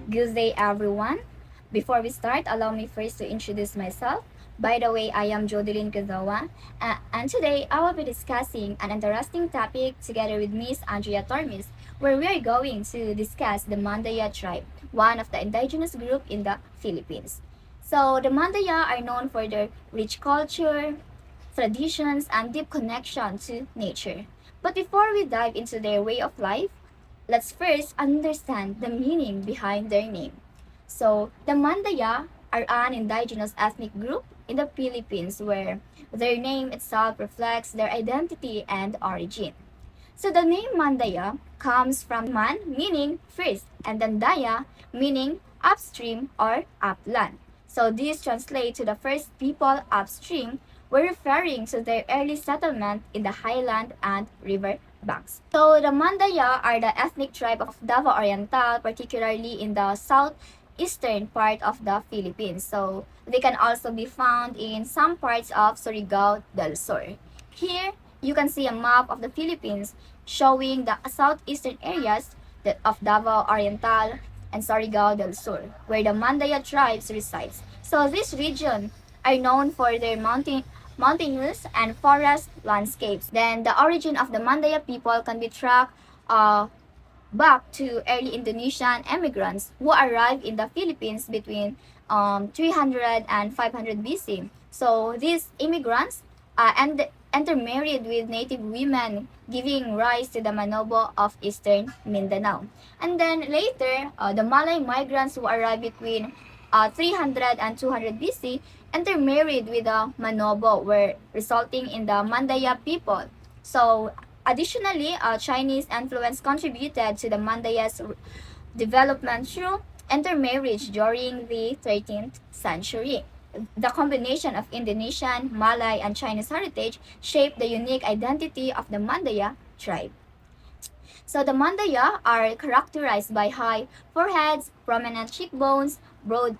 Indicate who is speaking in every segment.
Speaker 1: Good day, everyone. Before we start, allow me first to introduce myself. By the way, I am Jodeline Crodua, and today I will be discussing an interesting topic together with Miss Andrea TORMIS, where we are going to discuss the Mandaya Tribe, one of the indigenous group in the Philippines. So, the Mandaya are known for their rich culture, traditions, and deep connection to nature. But before we dive into their way of life, let's first understand the meaning behind their name. So, the Mandaya are an indigenous ethnic group in the Philippines where their name itself reflects their identity and origin. So, the name Mandaya comes from Man meaning first and then Daya meaning upstream or upland. So, this translates to the first people upstream were referring to their early settlement in the highland and river banks. So the Mandaya are the ethnic tribe of Davao Oriental, particularly in the southeastern part of the Philippines. So they can also be found in some parts of Surigao del Sur. Here, you can see a map of the Philippines showing the southeastern areas of Davao Oriental and Surigao del Sur, where the Mandaya tribes resides. So this region are known for their mountainous and forest landscapes. Then the origin of the Mandaya people can be tracked back to early Indonesian immigrants who arrived in the Philippines between 300 and 500 BC. So these immigrants intermarried with native women, giving rise to the Manobo of eastern Mindanao. And then later, the Malay migrants who arrived between 300 and 200 BC intermarried with the Manobo, were resulting in the Mandaya people. So additionally, Chinese influence contributed to the Mandaya's development through intermarriage during the 13th century. The combination of Indonesian, Malay, and Chinese heritage shaped the unique identity of the Mandaya tribe. So the Mandaya are characterized by high foreheads, prominent cheekbones, broad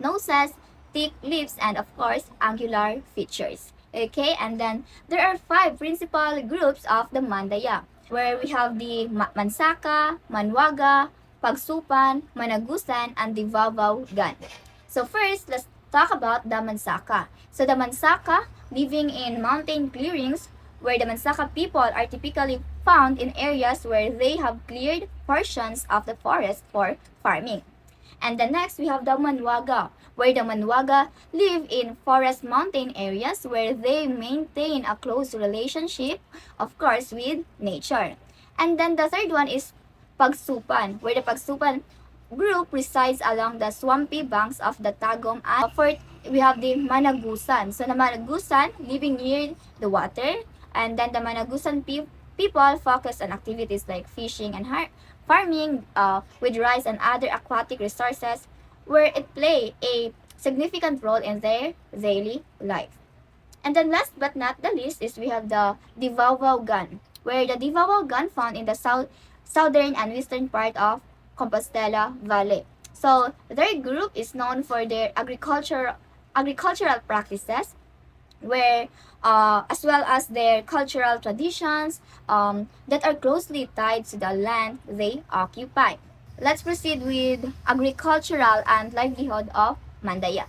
Speaker 1: noses, thick lips, and of course, angular features. Okay, and then there are 5 principal groups of the Mandaya, where we have the Mansaka, Manwaga, Pagsupan, Managusan, and the Vavaw-gan. So first, let's talk about the Mansaka. So the Mansaka, living in mountain clearings, where the Mansaka people are typically found in areas where they have cleared portions of the forest for farming. And the next, we have the Manwaga, where the Manwaga live in forest mountain areas where they maintain a close relationship, of course, with nature. And then the third one is Pagsupan, where the Pagsupan group resides along the swampy banks of the Tagum. And fourth, we have the Managusan. So the Managusan living near the water, and then the Managusan people focus on activities like fishing and farming with rice and other aquatic resources, where it play a significant role in their daily life. And then last but not the least is we have the Divawao Gun, where the Divawao Gun found in the southern and western part of Compostela Valley. So their group is known for their agricultural practices, where as well as their cultural traditions that are closely tied to the land they occupy. Let's proceed with agricultural and livelihood of Mandaya.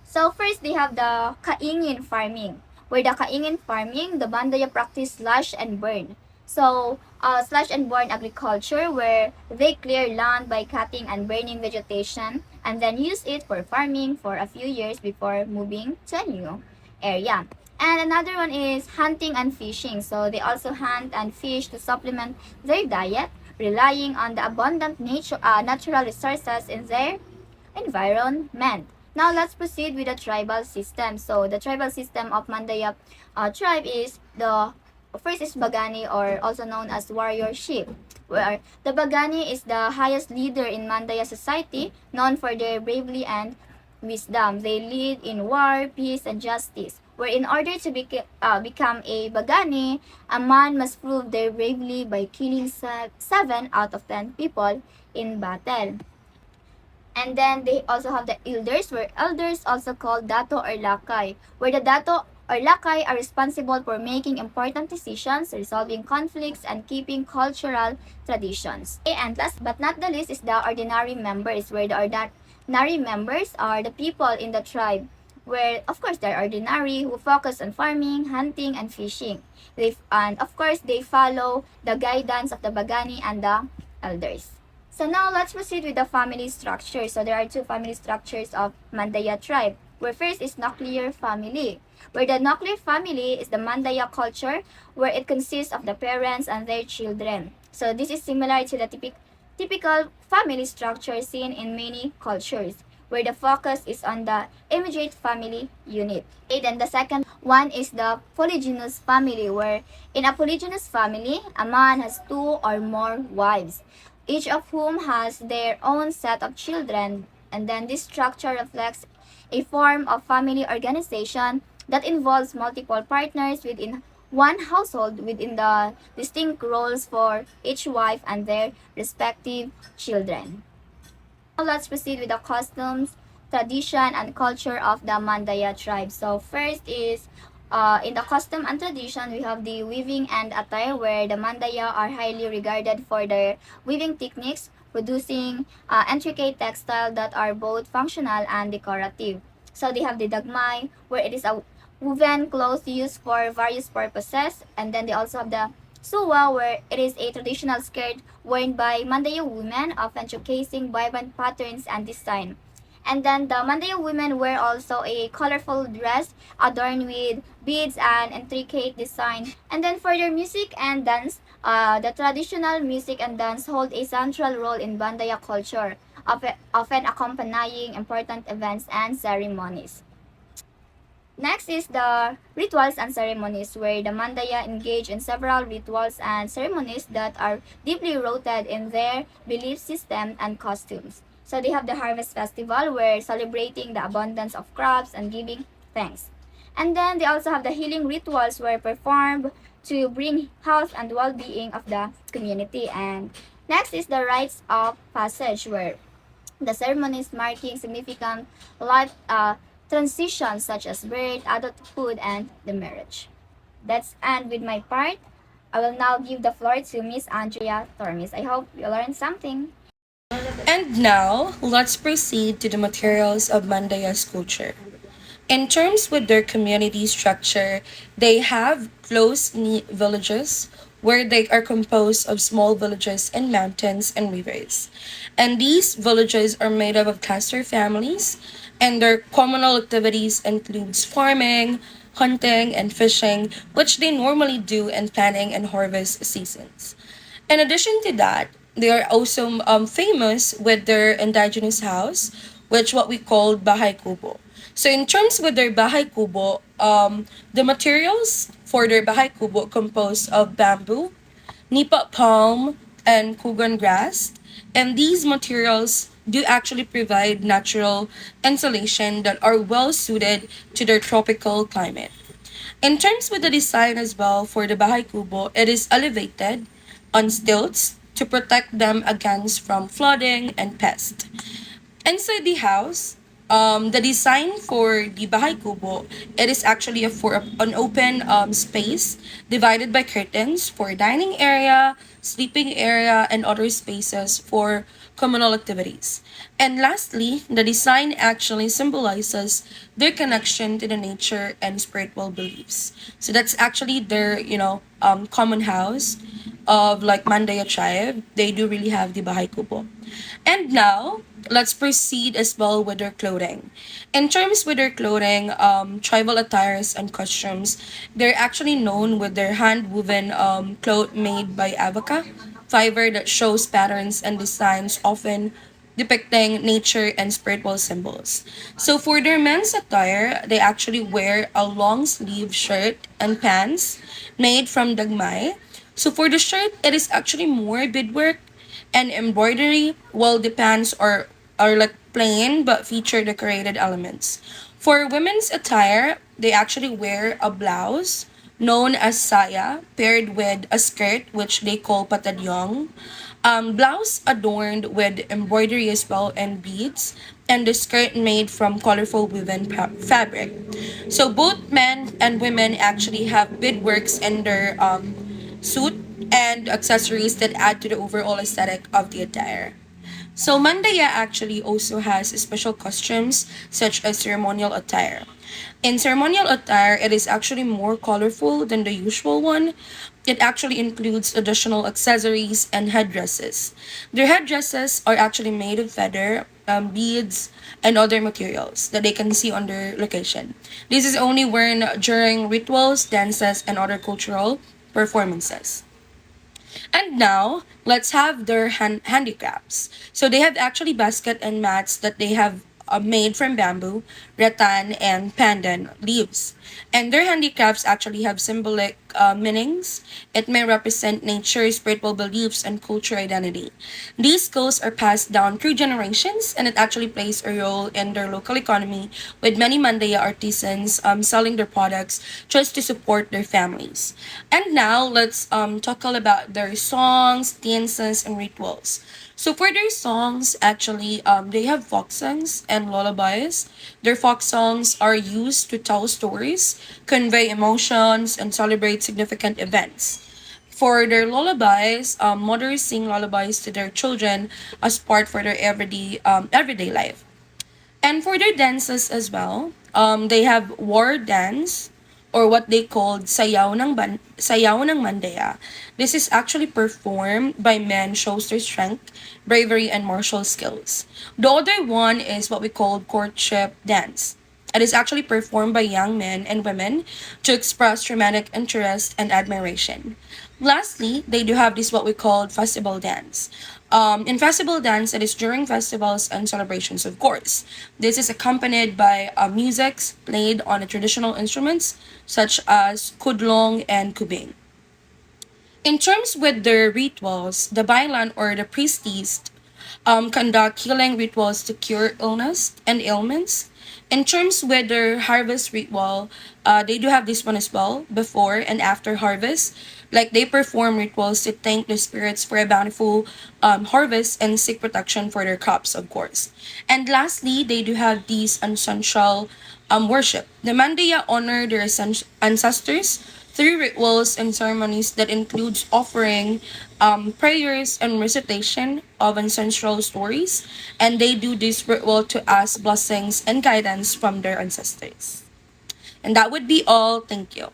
Speaker 1: So first, they have the kaingin farming, where the kaingin farming, the Mandaya practice slash and burn. So slash and burn agriculture, where they clear land by cutting and burning vegetation and then use it for farming for a few years before moving to a new area. And another one is hunting and fishing. So they also hunt and fish to supplement their diet, relying on the abundant natural resources in their environment. Now let's proceed with the tribal system. So the tribal system of Mandaya tribe is the first is Bagani, or also known as warrior chief, where the Bagani is the highest leader in Mandaya society, known for their bravery and wisdom. They lead in war, peace, and justice, where in order to become a Bagani, a man must prove their bravery by killing 7 out of 10 people in battle. And then they also have the elders, where elders also called Dato or Lakay, where the Dato or lakay are responsible for making important decisions, resolving conflicts, and keeping cultural traditions. Okay, and last but not the least is the ordinary members, where the ordinary members are the people in the tribe, where of course they're ordinary who focus on farming, hunting, and fishing. And of course they follow the guidance of the Bagani and the elders. So now let's proceed with the family structure. So there are two family structures of Mandaya tribe, where first is nuclear family, where the nuclear family is the Mandaya culture, where it consists of the parents and their children. So this is similar to the typical family structure seen in many cultures, where the focus is on the immediate family unit. Okay, then the second one is the polygynous family, where in a polygynous family, a man has two or more wives, each of whom has their own set of children, and then this structure reflects a form of family organization that involves multiple partners within one household within the distinct roles for each wife and their respective children. Now let's proceed with the customs, tradition, and culture of the Mandaya tribe. So first is in the custom and tradition, we have the weaving and attire, where the Mandaya are highly regarded for their weaving techniques, producing intricate textiles that are both functional and decorative. So they have the dagmay, where it is a woven cloth used for various purposes, and then they also have the suwa, where it is a traditional skirt worn by Mandaya women, often showcasing vibrant patterns and design. And then the Mandaya women wear also a colorful dress adorned with beads and intricate design. And then for their music and dance, the traditional music and dance hold a central role in Bandaya culture, often accompanying important events and ceremonies. Next is the rituals and ceremonies, where the Mandaya engage in several rituals and ceremonies that are deeply rooted in their belief system and costumes. So they have the Harvest Festival, where celebrating the abundance of crops and giving thanks. And then they also have the healing rituals, where performed to bring health and well-being of the community. And next is the rites of passage, where the ceremonies marking significant life transitions such as birth, adulthood, and the marriage. That's end with my part. I will now give the floor to Miss Andrea Tormis. I hope you learned something.
Speaker 2: And now, let's proceed to the materials of Mandaya's culture. In terms with their community structure, they have close-knit villages where they are composed of small villages and mountains and rivers. And these villages are made up of cluster families, and their communal activities includes farming, hunting, and fishing, which they normally do in planting and harvest seasons. In addition to that, they are also famous with their indigenous house, which what we call bahay kubo. So in terms with their bahay kubo, the materials for their bahay kubo composed of bamboo, nipa palm, and kugan grass. And these materials do actually provide natural insulation that are well suited to their tropical climate. In terms with the design as well for the Bahay Kubo, it is elevated on stilts to protect them against from flooding and pest. Inside the house, the design for the Bahay Kubo, it is actually an open space divided by curtains for dining area, sleeping area, and other spaces for communal activities. And lastly, the design actually symbolizes their connection to the nature and spiritual beliefs. So that's actually their, common house of like Mandaya tribe. They do really have the Bahay Kubo. And now, let's proceed as well with their clothing. In terms with their clothing, tribal attires and costumes, they're actually known with their hand-woven cloth made by abaca, fiber that shows patterns and designs often depicting nature and spiritual symbols. So for their men's attire, they actually wear a long sleeve shirt and pants made from dagmay. So for the shirt, it is actually more beadwork and embroidery, while the pants are like plain but feature decorated elements. For women's attire, they actually wear a blouse known as saya paired with a skirt which they call patadyong. Blouse adorned with embroidery as well and beads, and the skirt made from colorful woven fabric. So both men and women actually have beadworks in their suit and accessories that add to the overall aesthetic of the attire. So Mandaya actually also has special costumes such as ceremonial attire. In ceremonial attire, it is actually more colorful than the usual one. It actually includes additional accessories and headdresses. Their headdresses are actually made of feather, beads, and other materials that they can see on their location. This is only worn during rituals, dances, and other cultural performances. And now, let's have their handicrafts. So they have actually basket and mats that they have made from bamboo, rattan, and pandan leaves. And their handicrafts actually have symbolic meanings. It may represent nature, spiritual beliefs, and cultural identity. These skills are passed down through generations, and it actually plays a role in their local economy, with many Mandaya artisans selling their products just to support their families. And now let's talk all about their songs, dances, and rituals. So for their songs, actually, they have folk songs and lullabies. Their folk songs are used to tell stories, convey emotions, and celebrate significant events. For their lullabies, mothers sing lullabies to their children as part for their everyday life. And for their dances as well, they have war dance or what they called sayaw ng Mandaya. This is actually performed by men, shows their strength, bravery, and martial skills. The other one is what we call courtship dance. It is actually performed by young men and women to express romantic interest and admiration. Lastly, they do have this what we call festival dance. In festival dance, it is during festivals and celebrations, of course. This is accompanied by musics played on the traditional instruments such as kudlong and kubing. In terms with their rituals, the Bailan or the priestess conduct healing rituals to cure illness and ailments. In terms with their harvest ritual, they do have this one as well, before and after harvest. Like they perform rituals to thank the spirits for a bountiful harvest and seek protection for their crops, of course. And lastly, they do have these ancestral worship. The Mandaya honor their ancestors through rituals and ceremonies that includes offering prayers and recitation of ancestral stories, and they do this ritual to ask blessings and guidance from their ancestors. And that would be all. Thank you.